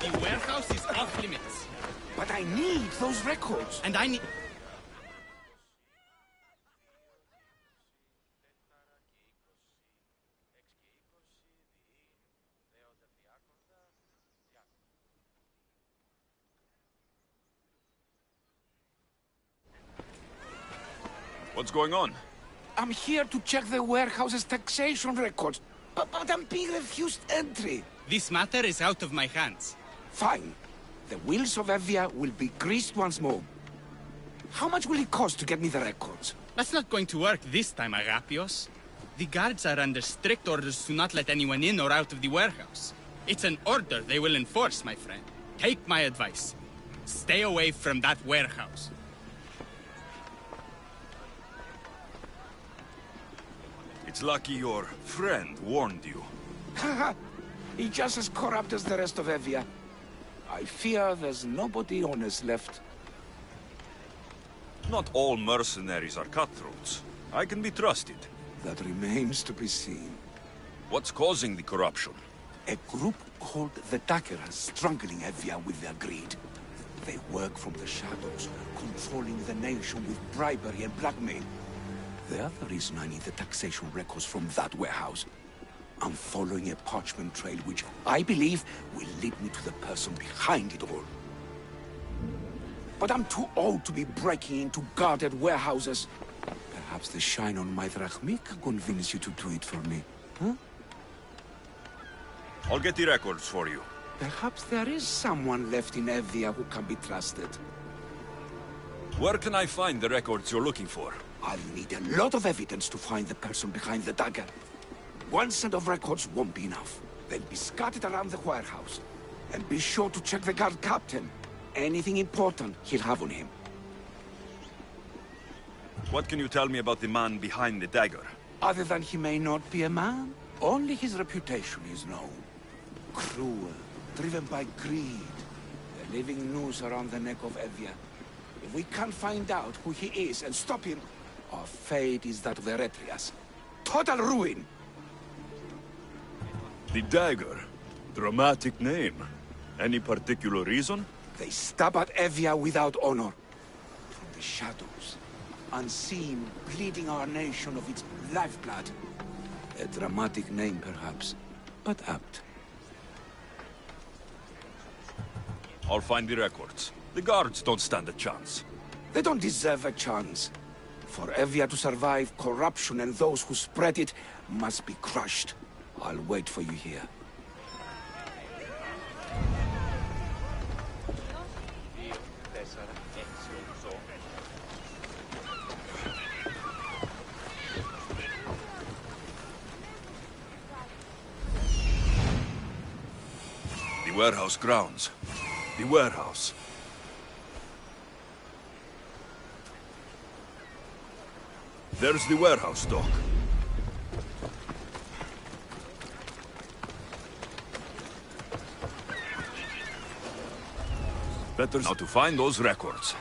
The warehouse is off limits. But I need those records. And I need... What's going on? I'm here to check the warehouse's taxation records, but I'm being refused entry. This matter is out of my hands. Fine. The wheels of Evia will be greased once more. How much will it cost to get me the records? That's not going to work this time, Agapios. The guards are under strict orders to not let anyone in or out of the warehouse. It's an order they will enforce, my friend. Take my advice. Stay away from that warehouse. It's lucky your friend warned you. Haha, he's just as corrupt as the rest of Evia. I fear there's nobody honest left. Not all mercenaries are cutthroats. I can be trusted. That remains to be seen. What's causing the corruption? A group called the Dakeras strangling Evia with their greed. They work from the shadows, controlling the nation with bribery and blackmail. The other reason I need the taxation records from that warehouse. I'm following a parchment trail which I believe will lead me to the person behind it all. But I'm too old to be breaking into guarded warehouses. Perhaps the shine on my drachmi can convince you to do it for me, huh? I'll get the records for you. Perhaps there is someone left in Evia who can be trusted. Where can I find the records you're looking for? I'll need a lot of evidence to find the person behind the dagger. One set of records won't be enough. They'll be scattered around the warehouse. And be sure to check the guard captain. Anything important he'll have on him. What can you tell me about the man behind the dagger? Other than he may not be a man, only his reputation is known. Cruel, driven by greed. A living noose around the neck of Evia. If we can't find out who he is and stop him, our fate is that of the Retrias. Total ruin! The dagger? Dramatic name. Any particular reason? They stab at Evia without honor. From the shadows. Unseen, bleeding our nation of its lifeblood. A dramatic name, perhaps, but apt. I'll find the records. The guards don't stand a chance. They don't deserve a chance. For Evia to survive, corruption and those who spread it must be crushed. I'll wait for you here. The warehouse grounds. The warehouse. There's the warehouse dock. Better now to find those records.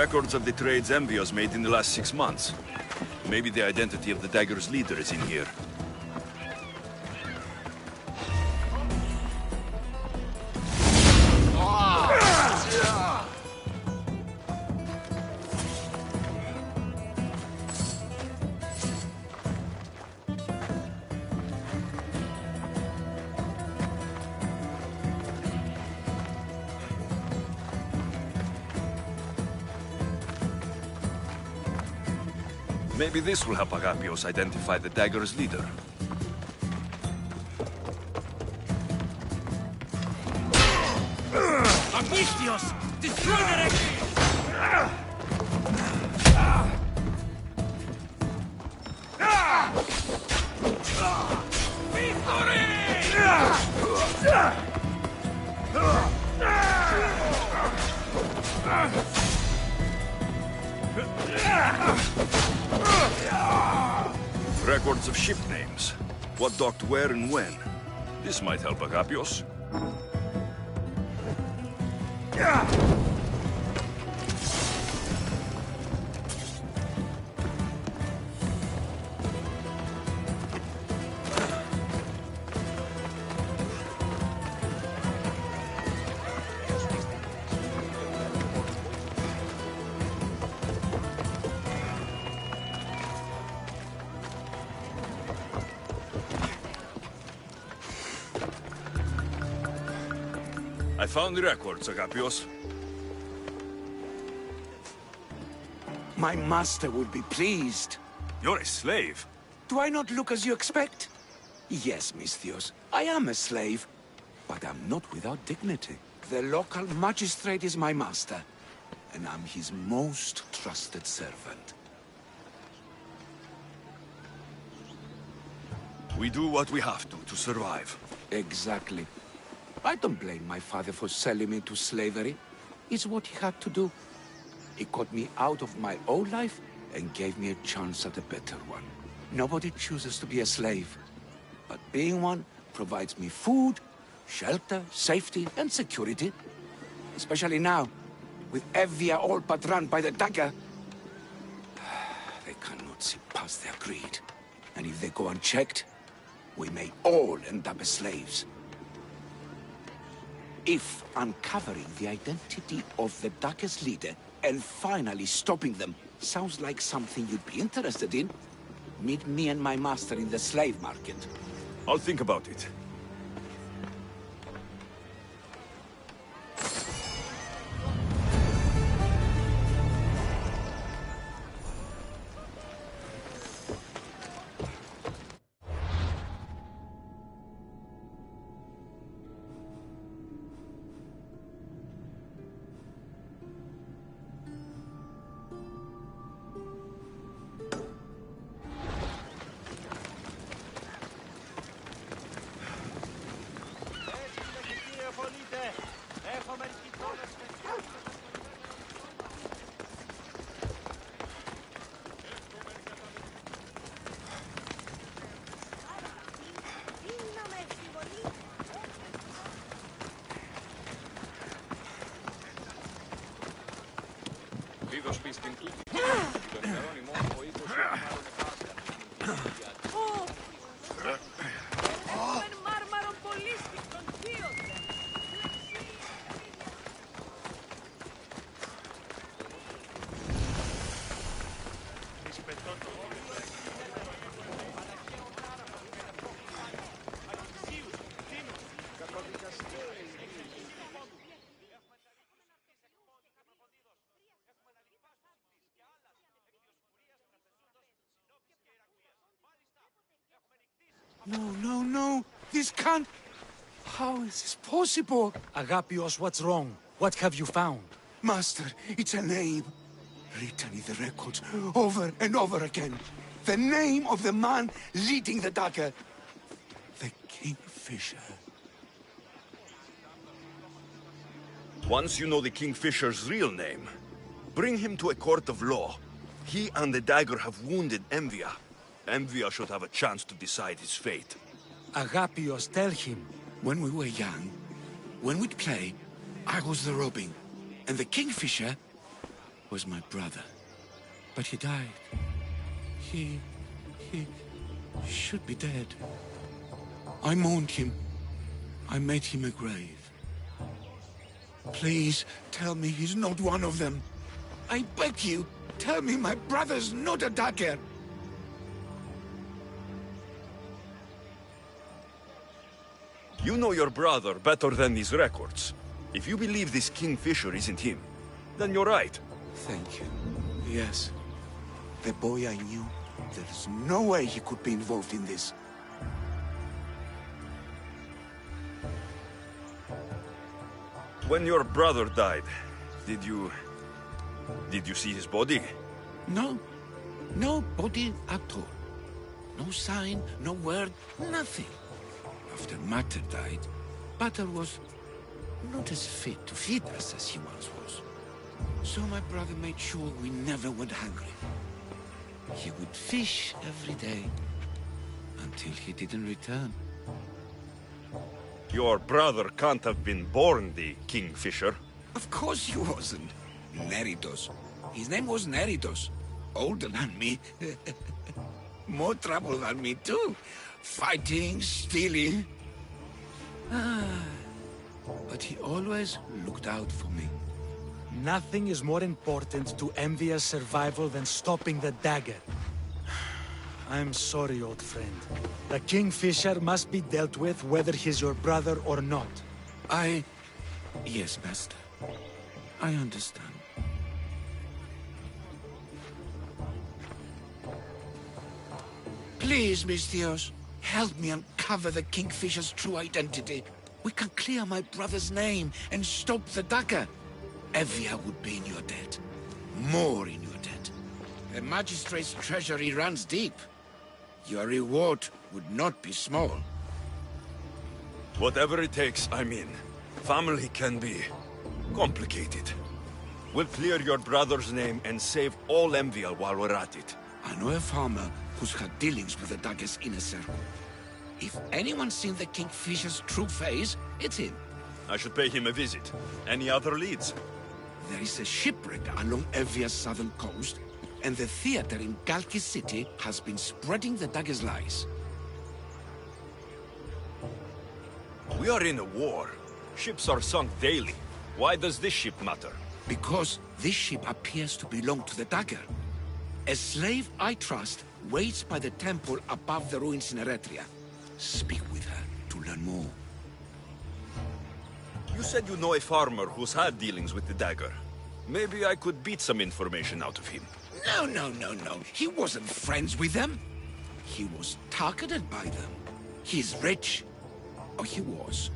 Records of the trades Envios made in the last 6 months. Maybe the identity of the dagger's leader is in here. Maybe this will help Agapios identify the dagger's leader. Agapios! Destroy the rectory! Records of ship names. What docked where and when. This might help Agapios. I found the records, Agapios. My master would be pleased. You're a slave. Do I not look as you expect? Yes, Misthios, I am a slave, but I'm not without dignity. The local magistrate is my master, and I'm his most trusted servant. We do what we have to survive. Exactly. I don't blame my father for selling me to slavery. It's what he had to do. He got me out of my old life and gave me a chance at a better one. Nobody chooses to be a slave, but being one provides me food, shelter, safety, and security. Especially now, with Evia all but run by the dagger. They cannot see past their greed. And if they go unchecked, we may all end up as slaves. If uncovering the identity of the dagger's leader and finally stopping them sounds like something you'd be interested in, meet me and my master in the slave market. I'll think about it. No. This can't... How is this possible? Agapios, what's wrong? What have you found? Master, it's a name. Written in the records over and over again. The name of the man leading the dagger. The Kingfisher. Once you know the Kingfisher's real name, bring him to a court of law. He and the dagger have wounded Envia. Envia should have a chance to decide his fate. Agapios, tell him. When we were young, when we'd play, I was the robin. And the Kingfisher, was my brother. But he died. He should be dead. I mourned him. I made him a grave. Please, tell me he's not one of them. I beg you, tell me my brother's not a dagger. You know your brother better than these records. If you believe this Kingfisher isn't him, then you're right. Thank you. Yes. The boy I knew, there's no way he could be involved in this. When your brother died, did you see his body? No. No body at all. No sign, no word, nothing. After Mater died, Pater was not as fit to feed us as he once was. So my brother made sure we never went hungry. He would fish every day, until he didn't return. Your brother can't have been born the Kingfisher. Of course he wasn't. Neritos. His name was Neritos. Older than me. More trouble than me too. Fighting, stealing. But he always looked out for me. Nothing is more important to Envia's survival than stopping the dagger. I'm sorry, old friend. The Kingfisher must be dealt with whether he's your brother or not. Yes, Master. I understand. Please, Misthios, help me uncover the Kingfisher's true identity. We can clear my brother's name and stop the dagger. Evia would be in your debt. More in your debt. The Magistrate's treasury runs deep. Your reward would not be small. Whatever it takes, I'm in. Family can be complicated. We'll clear your brother's name and save all Envia while we're at it. I know a farmer who's had dealings with the dagger's inner circle. If anyone's seen the Kingfisher's true face, it's him. I should pay him a visit. Any other leads? There is a shipwreck along Evia's southern coast, and the theater in Galki City has been spreading the dagger's lies. We are in a war. Ships are sunk daily. Why does this ship matter? Because this ship appears to belong to the dagger. A slave I trust waits by the temple above the ruins in Eretria. Speak with her to learn more. You said you know a farmer who's had dealings with the dagger. Maybe I could beat some information out of him. No. He wasn't friends with them. He was targeted by them. He's rich. Or he was.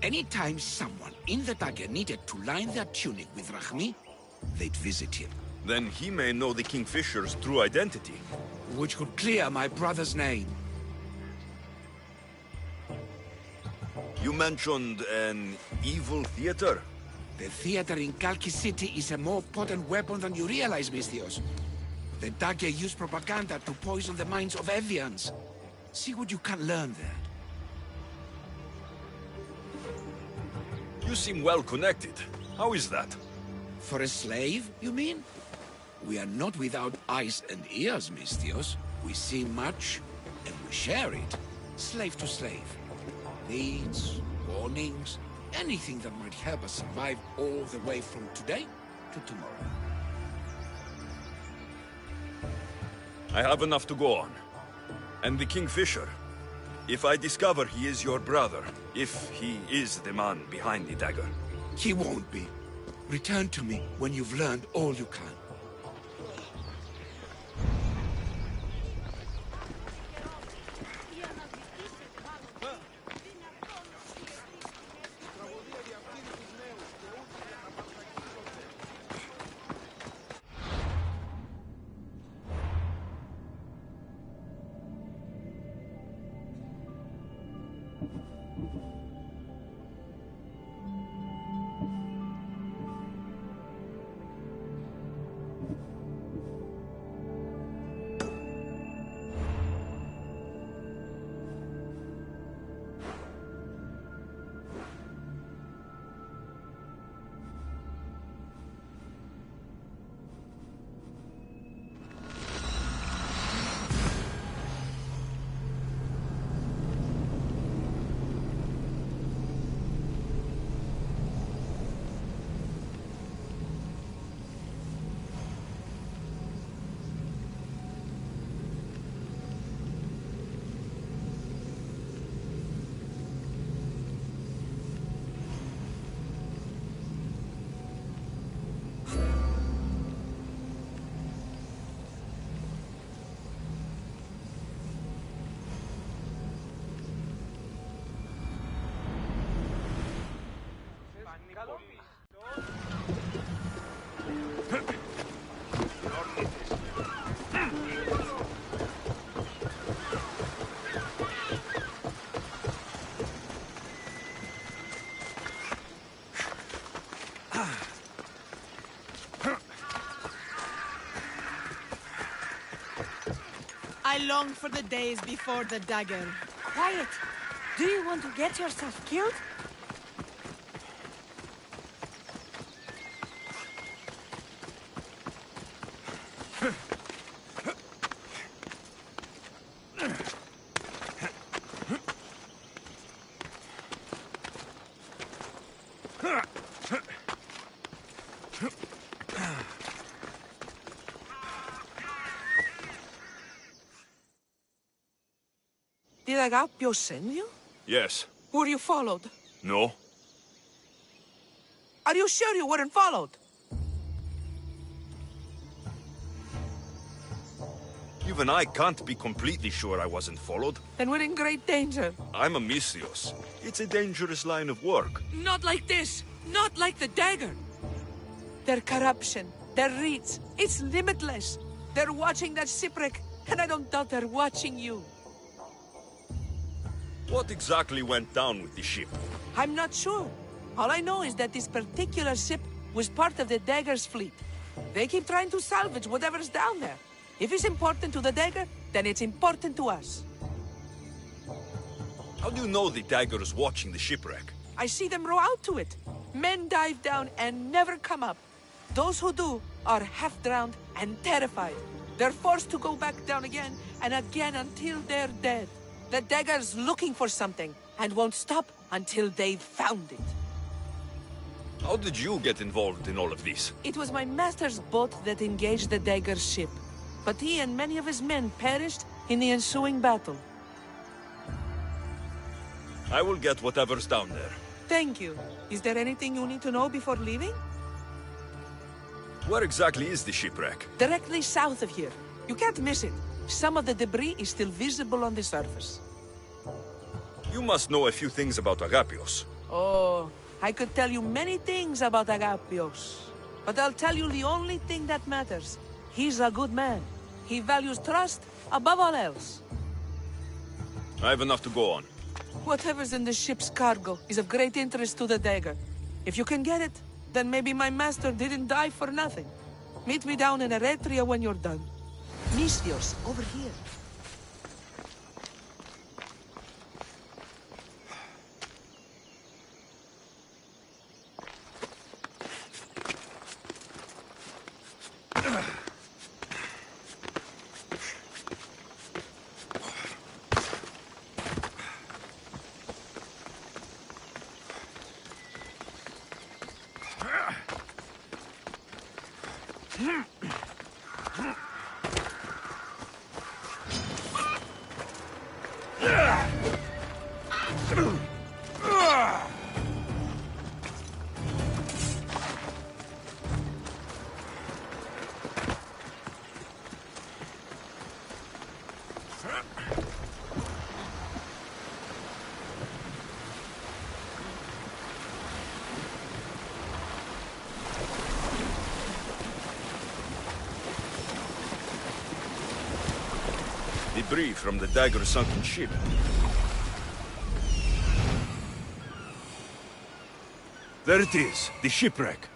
Anytime someone in the dagger needed to line their tunic with Rahmi, they'd visit him. Then he may know the Kingfisher's true identity. Which could clear my brother's name. You mentioned an evil theater? The theater in Kalki City is a more potent weapon than you realize, Misthios. The dagger used propaganda to poison the minds of Evians. See what you can learn there. You seem well connected. How is that? For a slave, you mean? We are not without eyes and ears, Misthios. We see much, and we share it. Slave to slave. Needs, warnings, anything that might help us survive all the way from today to tomorrow. I have enough to go on. And the Kingfisher. If I discover he is your brother, if he is the man behind the dagger. He won't be. Return to me when you've learned all you can. I long for the days before the dagger. Quiet! Do you want to get yourself killed? Did Agapio send you? Yes. Were you followed? No? Are you sure you weren't followed? Even I can't be completely sure I wasn't followed. Then we're in great danger. I'm a Misios. It's a dangerous line of work. Not like this! Not like the dagger! Their corruption, their reach, it's limitless. They're watching that shipwreck, and I don't doubt they're watching you. What exactly went down with the ship? I'm not sure. All I know is that this particular ship was part of the dagger's fleet. They keep trying to salvage whatever's down there. If it's important to the dagger, then it's important to us. How do you know the dagger is watching the shipwreck? I see them row out to it. Men dive down and never come up. Those who do are half-drowned and terrified. They're forced to go back down again and again until they're dead. The dagger's looking for something and won't stop until they've found it. How did you get involved in all of this? It was my master's boat that engaged the dagger's ship, but he and many of his men perished in the ensuing battle. I will get whatever's down there. Thank you. Is there anything you need to know before leaving? Where exactly is the shipwreck? Directly south of here. You can't miss it. Some of the debris is still visible on the surface. You must know a few things about Agapios. Oh, I could tell you many things about Agapios. But I'll tell you the only thing that matters. He's a good man. He values trust above all else. I have enough to go on. Whatever's in the ship's cargo is of great interest to the dagger. If you can get it, then maybe my master didn't die for nothing. Meet me down in Eretria when you're done. Misios, over here. Debris from the dagger's sunken ship. There it is, the shipwreck.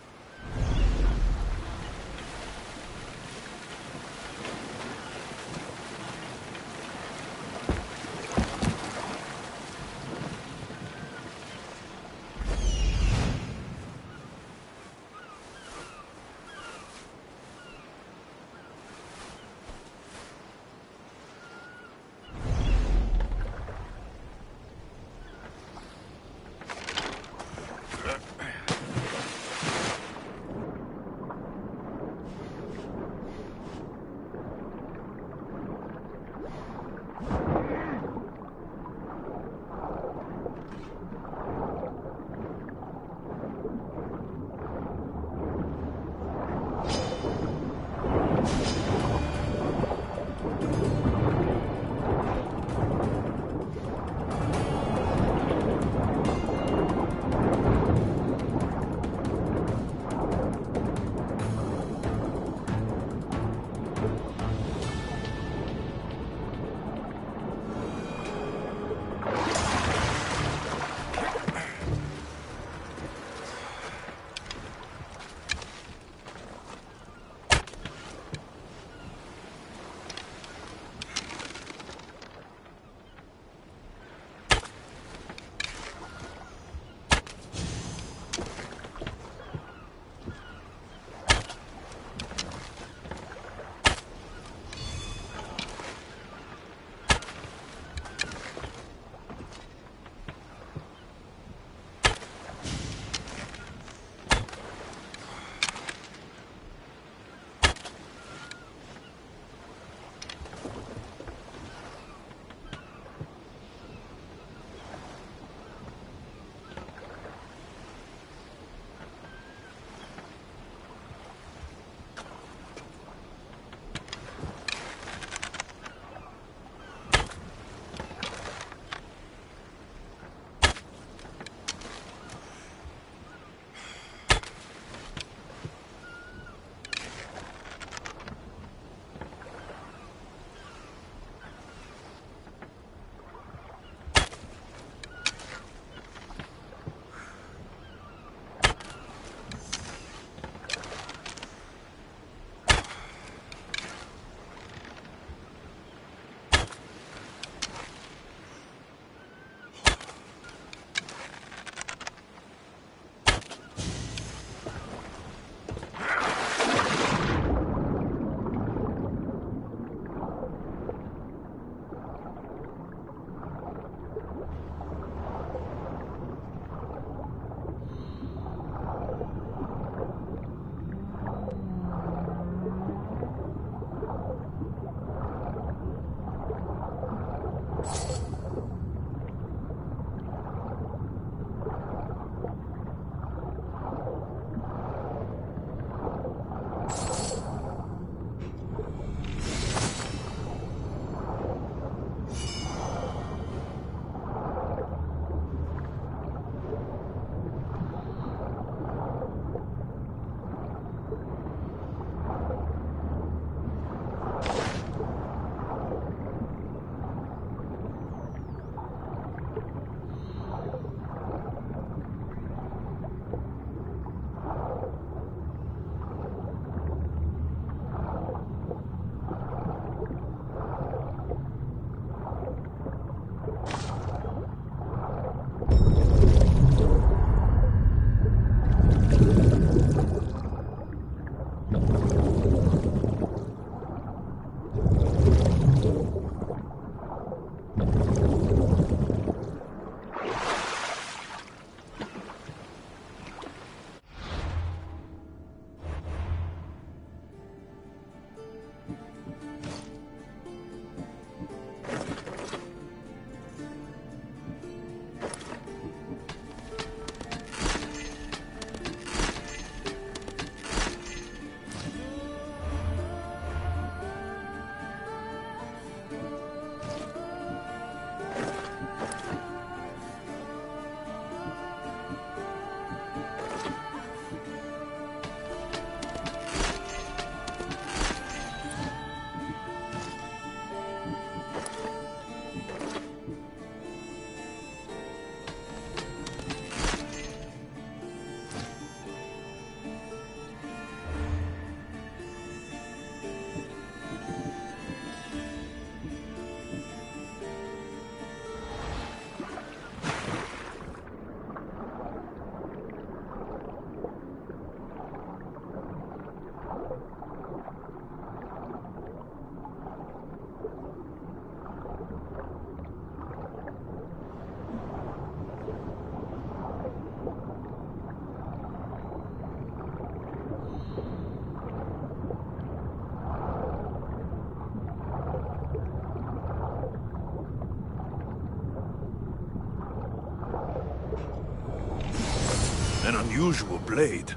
unusual blade.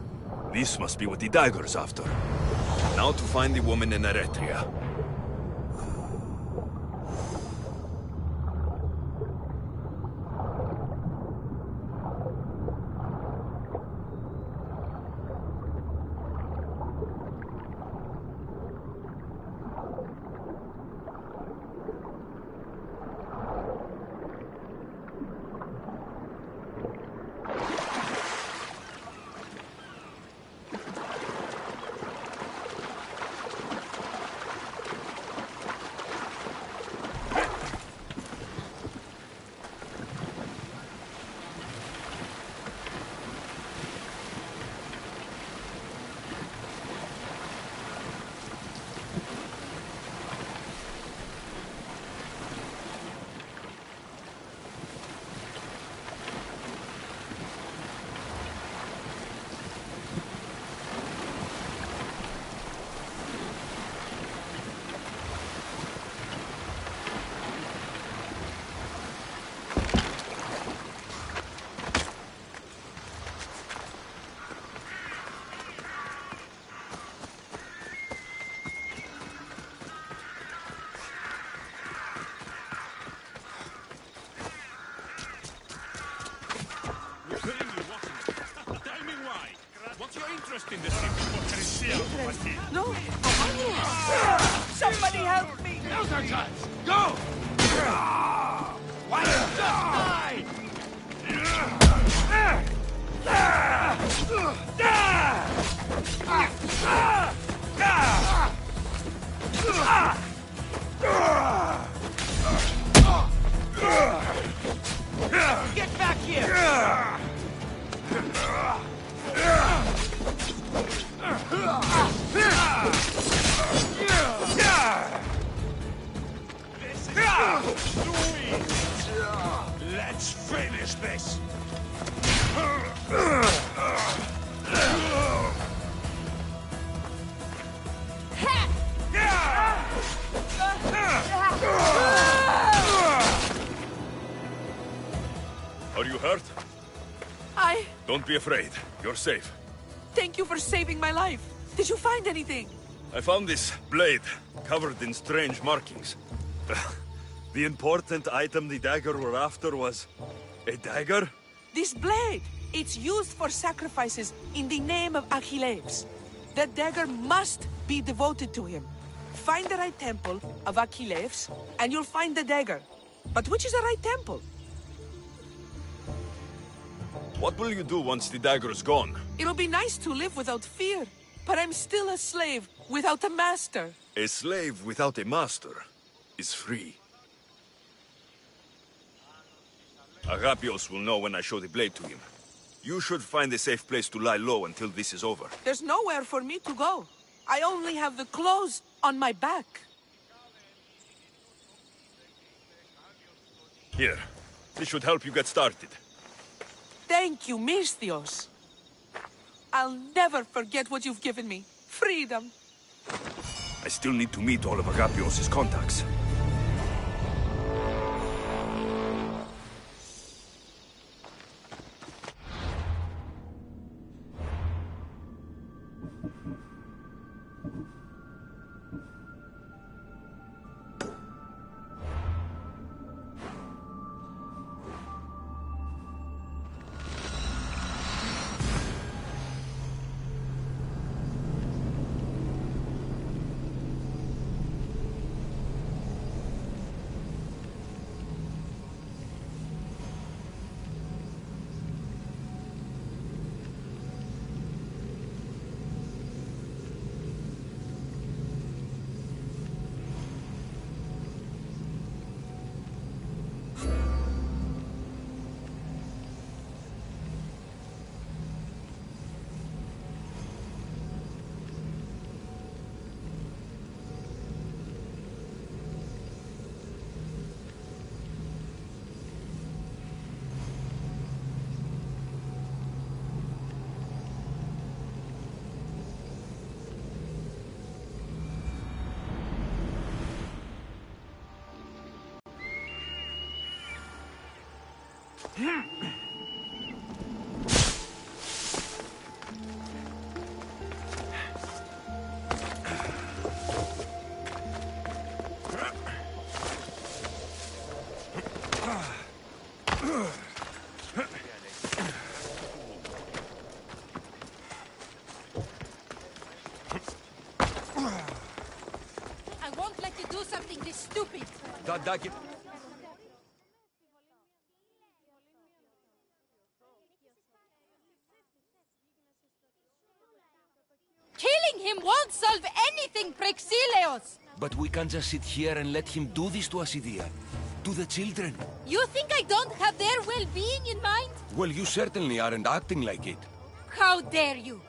This must be what the dagger's after. Now to find the woman in Eretria. No. Somebody help me. Now's our chance! Go! Why don't you die? Get back here. Let's finish this! Are you hurt? Don't be afraid. You're safe. Thank you for saving my life. Did you find anything? I found this blade, covered in strange markings. The important item the dagger were after was... a dagger? This blade. It's used for sacrifices in the name of Achilles. The dagger must be devoted to him. Find the right temple of Achilles, and you'll find the dagger. But which is the right temple? What will you do once the dagger's gone? It'll be nice to live without fear, but I'm still a slave without a master. A slave without a master is free. Agapios will know when I show the blade to him. You should find a safe place to lie low until this is over. There's nowhere for me to go. I only have the clothes on my back. Here, this should help you get started. Thank you, Misthios. I'll never forget what you've given me. Freedom. I still need to meet all of Agapios' contacts. stupid! That dagger... Killing him won't solve anything, Prexileos! But we can't just sit here and let him do this to us, Idia. To the children. You think I don't have their well-being in mind? Well, you certainly aren't acting like it. How dare you?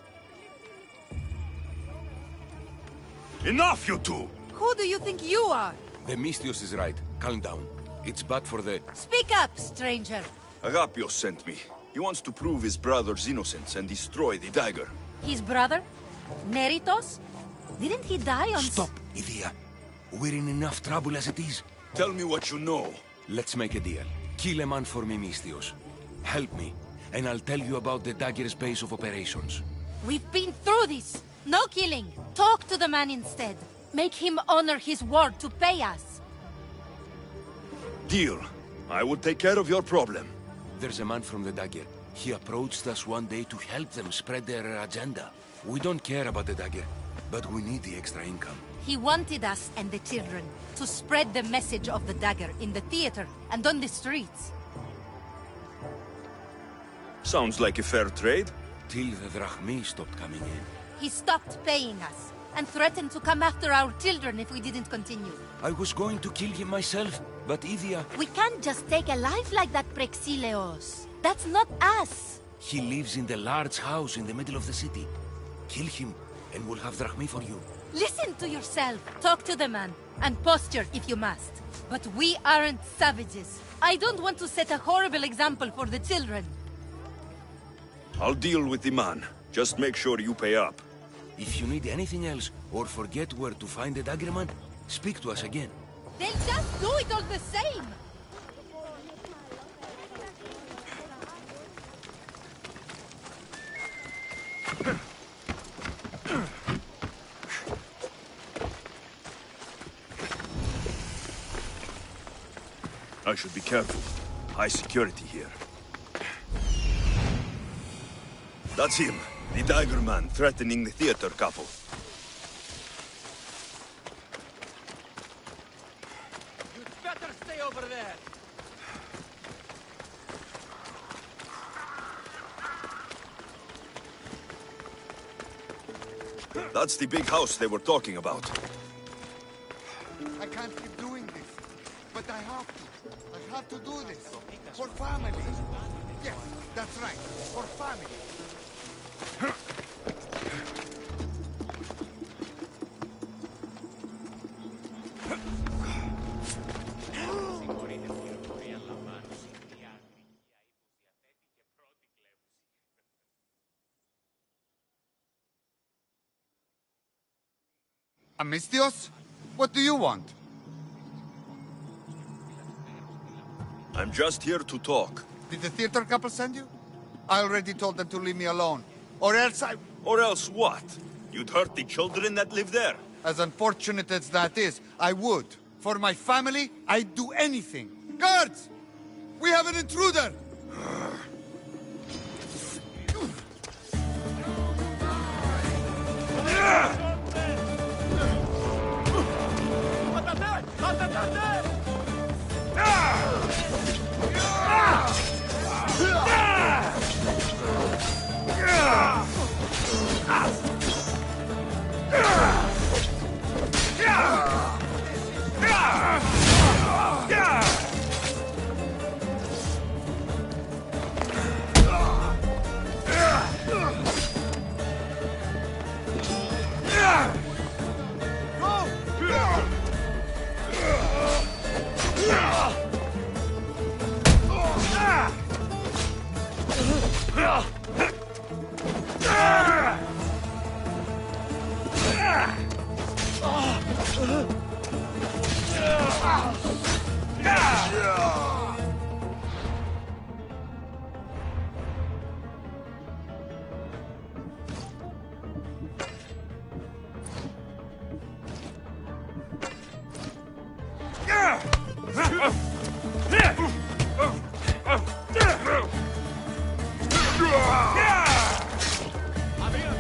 Enough, you two! Who do you think you are? The Mystios is right. Calm down. It's bad for the... Speak up, stranger. Agapios sent me. He wants to prove his brother's innocence and destroy the dagger. His brother? Neritos? Didn't he die on... Stop, Idia. We're in enough trouble as it is. Tell me what you know. Let's make a deal. Kill a man for me, Mystios. Help me, and I'll tell you about the dagger's base of operations. We've been through this. No killing. Talk to the man instead. Make him honor his word to pay us. Deal. I will take care of your problem. There's a man from the dagger. He approached us one day to help them spread their agenda. We don't care about the dagger, but we need the extra income. He wanted us and the children to spread the message of the dagger in the theater and on the streets. Sounds like a fair trade. Till the drachmi stopped coming in. He stopped paying us and threatened to come after our children if we didn't continue. I was going to kill him myself, but Idia... We can't just take a life like that, Prexileos. That's not us. He lives in the large house in the middle of the city. Kill him, and we'll have drachmi for you. Listen to yourself. Talk to the man, and posture if you must. But we aren't savages. I don't want to set a horrible example for the children. I'll deal with the man. Just make sure you pay up. If you need anything else, or forget where to find the dagger man, speak to us again. They'll just do it all the same! I should be careful. High security here. That's him. The dagger man threatening the theater couple. You'd better stay over there. That's the big house they were talking about. I can't keep doing this, but I have to. I have to do this. For family. Yes, that's right. For family. Amistios? What do you want? I'm just here to talk. Did the theater couple send you? I already told them to leave me alone. Or else I... Or else what? You'd hurt the children that live there? As unfortunate as that is, I would. For my family, I'd do anything. Guards! We have an intruder!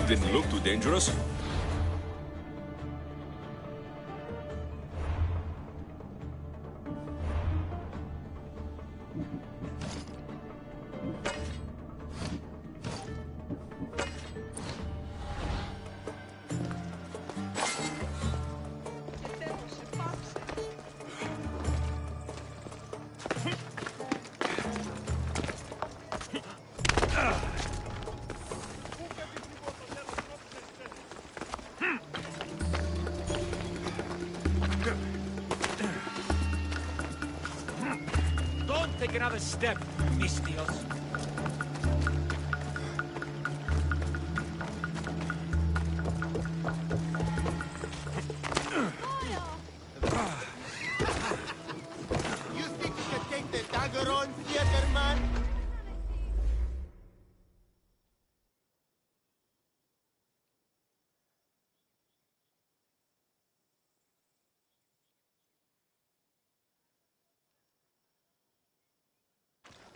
Didn't look too dangerous. take another step, Mistios. You think you can take the dagger on, theater man?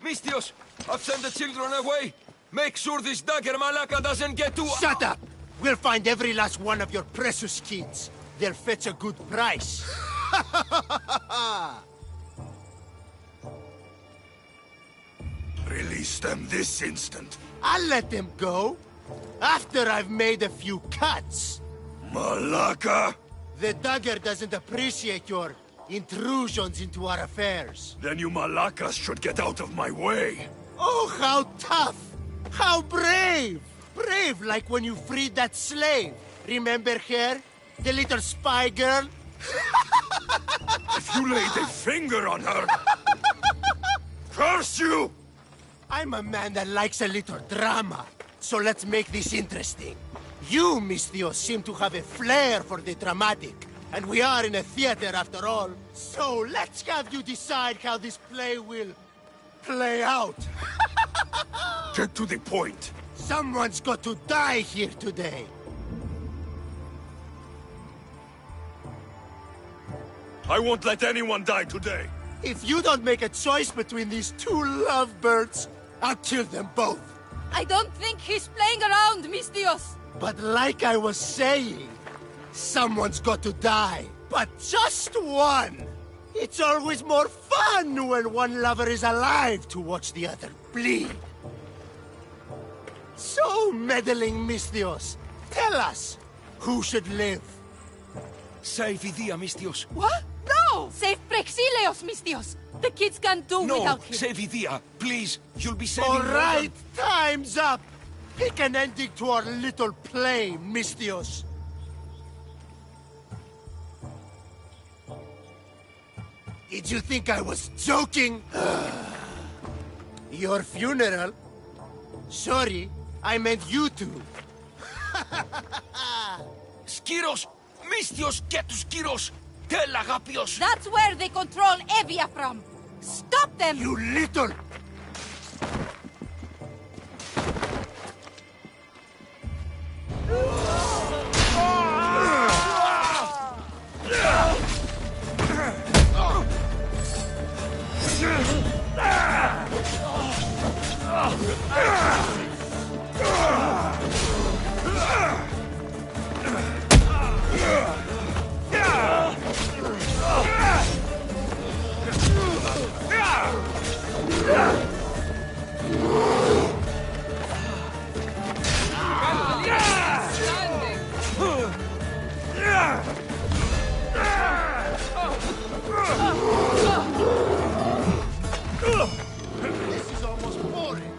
Mistios, I've sent the children away. Make sure this dagger Malaka doesn't get to... Shut up! We'll find every last one of your precious kids. They'll fetch a good price. Release them this instant. I'll let them go. After I've made a few cuts. Malaka! The dagger doesn't appreciate your intrusions into our affairs. Then you Malakas should get out of my way. Oh, how tough! How brave! Brave like when you freed that slave. Remember her? The little spy girl? If you laid a finger on her... Curse you! I'm a man that likes a little drama. So let's make this interesting. You, Mistios, seem to have a flair for the dramatic. And we are in a theater after all. So let's have you decide how this play will... play out. Get to the point. Someone's got to die here today. I won't let anyone die today. If you don't make a choice between these two lovebirds, I'll kill them both. I don't think he's playing around, Mistios. But like I was saying, someone's got to die. But just one. It's always more fun when one lover is alive to watch the other bleed. So, meddling Mistios, tell us, who should live? Save Idia, Mistios. What? No! Save Prexileos, Mistios. The kids can't do No, without him. save Idia, please. You'll be saving All more right, time's up. Pick an ending to our little play, Mistios. Did you think I was joking? Your funeral? Sorry, I meant you two. Skiros! Mistios, get to Skiros! Tell Agapios! That's where they control Evia from. Stop them! You little... This is almost boring.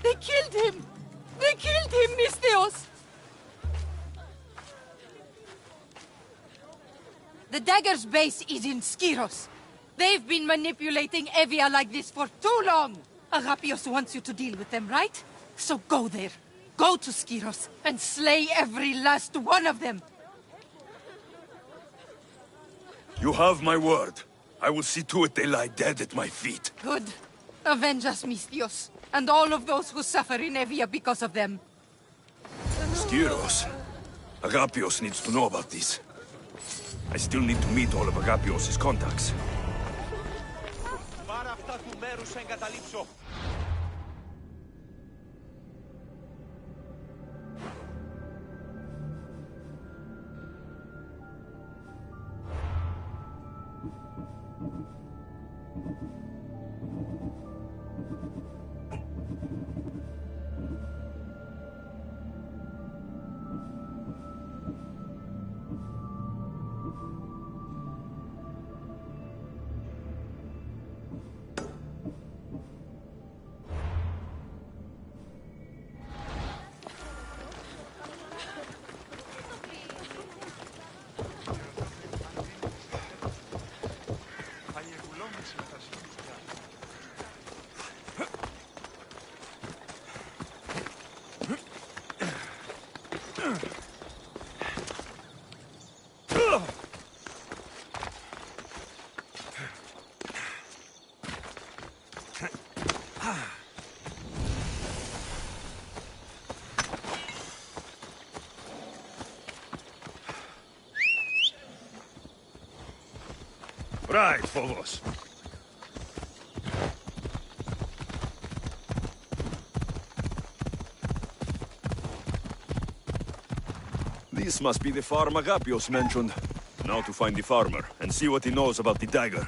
They killed him! They killed him, Misthios! The dagger's base is in Skiros. They've been manipulating Evia like this for too long. Agapios wants you to deal with them, right? So go there. Go to Skiros and slay every last one of them. You have my word. I will see to it they lie dead at my feet. Good. Avenge us, Misthios, and all of those who suffer in Evia because of them. Skiros. Agapios needs to know about this. I still need to meet all of Agapios' contacts. Right, Phobos. This must be the farm Agapios mentioned. Now to find the farmer, and see what he knows about the dagger.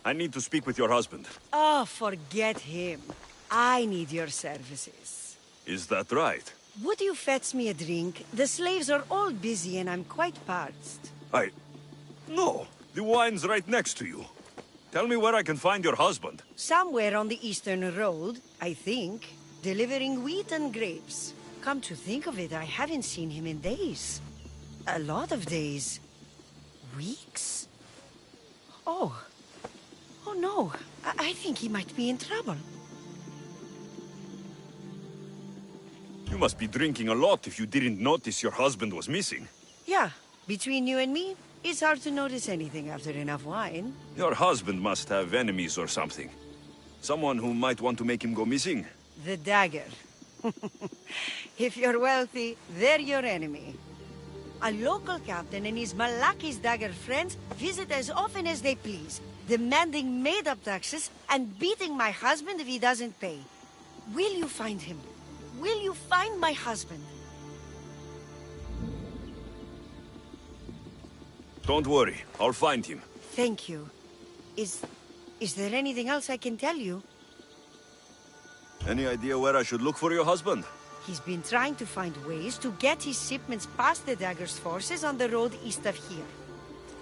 I need to speak with your husband. Oh, forget him. I need your services. Is that right? Would you fetch me a drink? The slaves are all busy and I'm quite parched. No, the wine's right next to you. Tell me where I can find your husband. Somewhere on the Eastern Road, I think. Delivering wheat and grapes. Come to think of it, I haven't seen him in days. A lot of days. Weeks? Oh no, I think he might be in trouble. You must be drinking a lot if you didn't notice your husband was missing. Yeah, between you and me, it's hard to notice anything after enough wine. Your husband must have enemies or something. Someone who might want to make him go missing. The dagger. If you're wealthy, they're your enemy. A local captain and his Malaki's dagger friends visit as often as they please, demanding made-up taxes and beating my husband if he doesn't pay. Will you find him? Will you find my husband? Don't worry, I'll find him. Thank you. Is there anything else I can tell you? Any idea where I should look for your husband? He's been trying to find ways to get his shipments past the Dagger's forces on the road east of here.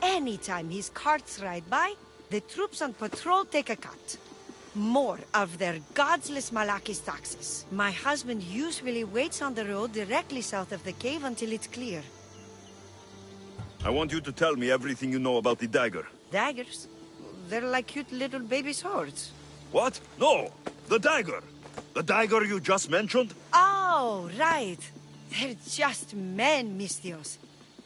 Anytime his carts ride by, the troops on patrol take a cut. More of their godless Malakis taxes. My husband usually waits on the road directly south of the cave until it's clear. I want you to tell me everything you know about the dagger. Daggers? They're like cute little baby swords. What? No! The dagger! The dagger you just mentioned? Oh, right. They're just men, Mistios.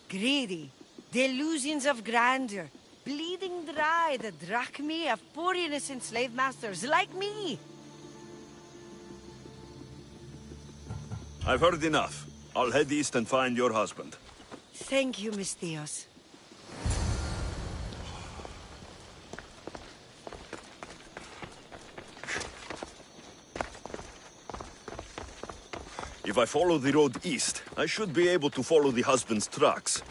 Greedy. Delusions of grandeur. Bleeding dry the drachmae of poor innocent slave masters like me. I've heard enough. I'll head east and find your husband. Thank you, Mistios. If I follow the road east, I should be able to follow the husband's tracks.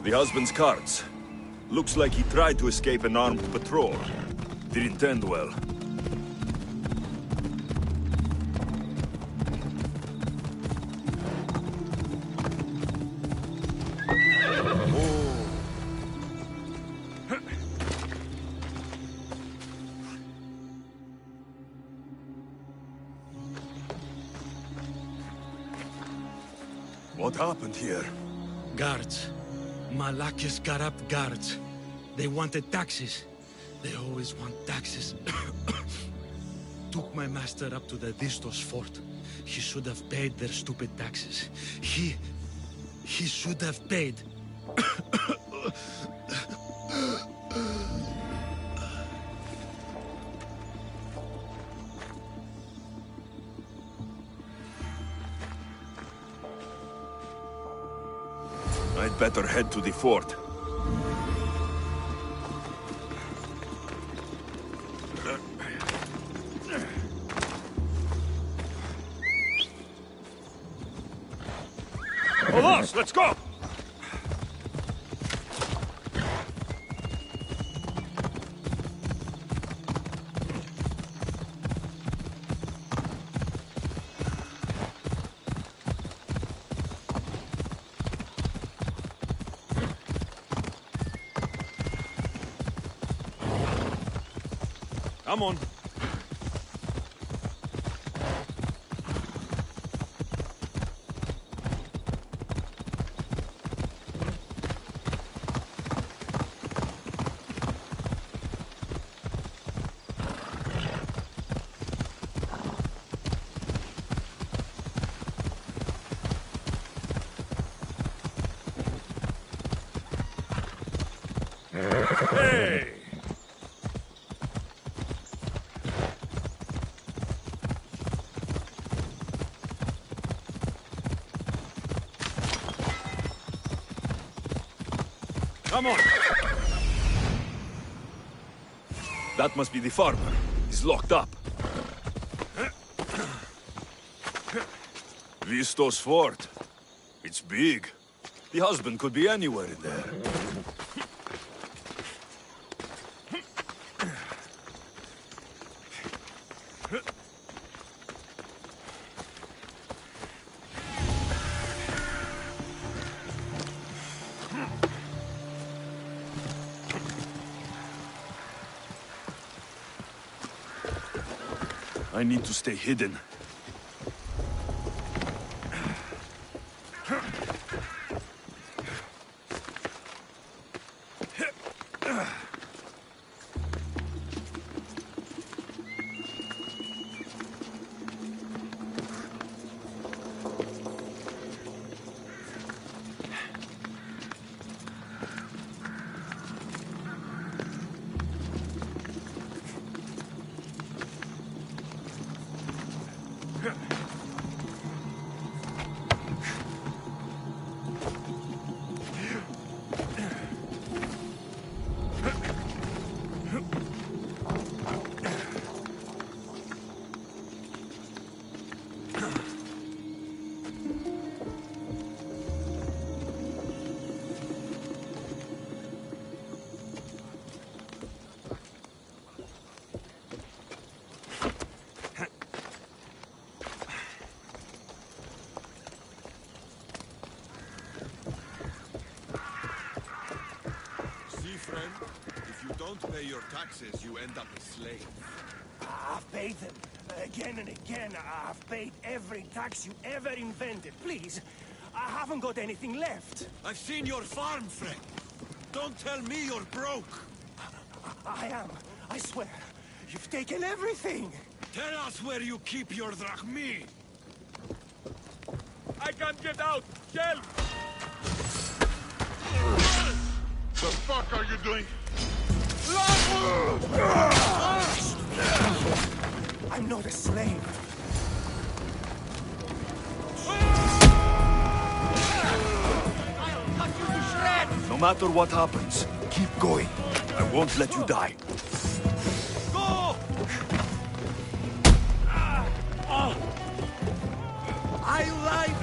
The husband's carts. Looks like he tried to escape an armed patrol. Didn't end well. What happened here? Guards. Malakis got up guards. They wanted taxes. They always want taxes. Took my master up to the Distos fort. He should have paid their stupid taxes. He should have paid. I'd better head to the fort. Alas, let's go! Come on. Hey! Come on! That must be the farmer. He's locked up. Vistos Fort. It's big. The husband could be anywhere in there. I need to stay hidden. don't pay your taxes, you end up a slave. I've paid them. Again and again, I've paid every tax you ever invented. Please, I haven't got anything left. I've seen your farm, friend. Don't tell me you're broke. I am. I swear. You've taken everything. Tell us where you keep your drachmi. I can't get out! Help! The fuck are you doing? I'm not a slave. I'll cut you to shreds! No matter what happens, keep going. I won't let you die. Go! I like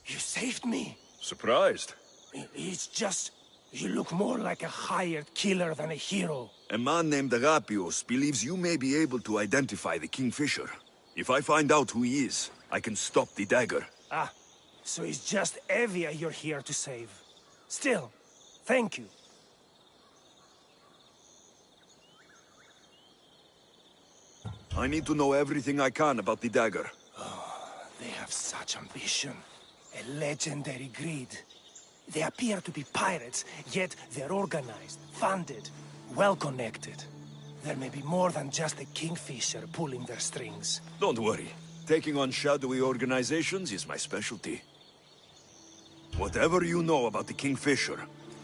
You saved me. Surprised? It's just... you look more like a hired killer than a hero. A man named Agapios believes you may be able to identify the Kingfisher. If I find out who he is, I can stop the dagger. Ah, so it's just Evia you're here to save. Still, thank you. I need to know everything I can about the dagger. They have such ambition. A legendary greed. They appear to be pirates, yet they're organized, funded, well-connected. There may be more than just a Kingfisher pulling their strings. Don't worry. Taking on shadowy organizations is my specialty. Whatever you know about the Kingfisher,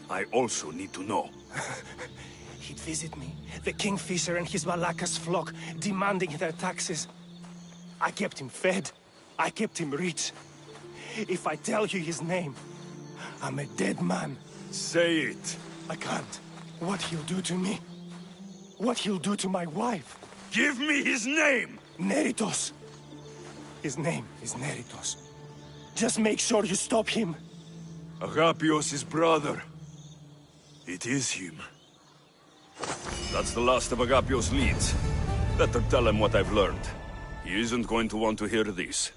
I also need to know. He'd visit me, the Kingfisher and his Malakas flock, demanding their taxes. I kept him fed. I kept him rich. If I tell you his name, I'm a dead man. Say it. I can't. What he'll do to me. What he'll do to my wife. Give me his name! Neritos. His name is Neritos. Just make sure you stop him. Agapios' brother. It is him. That's the last of Agapios' leads. Better tell him what I've learned. He isn't going to want to hear this.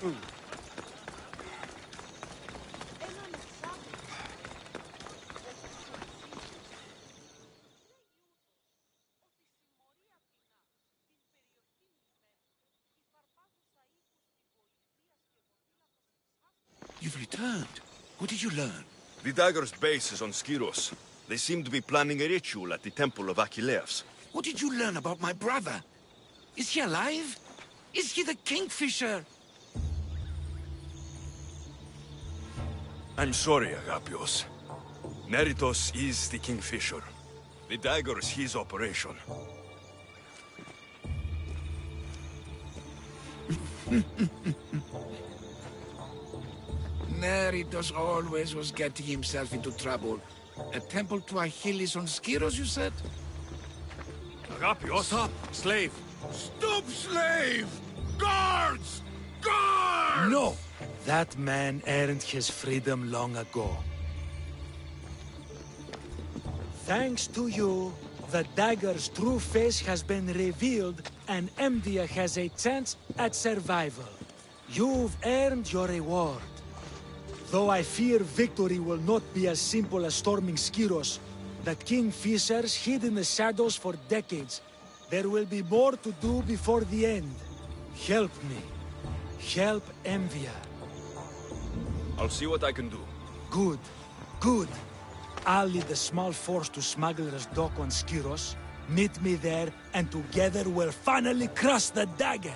You've returned. What did you learn? The dagger's base is on Skiros. They seem to be planning a ritual at the Temple of Achilles. What did you learn about my brother? Is he alive? Is he the Kingfisher? I'm sorry, Agapios. Neritos is the Kingfisher. The dagger is his operation. Neritos always was getting himself into trouble. A temple to Achilles on Skiros, you said? Agapios! Stop, slave! Stop, slave! Guards! Guards! No! That man earned his freedom long ago. Thanks to you, the dagger's true face has been revealed and Emdia has a chance at survival. You've earned your reward. Though I fear victory will not be as simple as storming Skiros, the Kingfishers hid in the shadows for decades. There will be more to do before the end. Help me. Help Emvia. I'll see what I can do. Good. Good. I'll lead a small force to Smuggler's Dock on Skiros. Meet me there, and together we'll finally crush the dagger!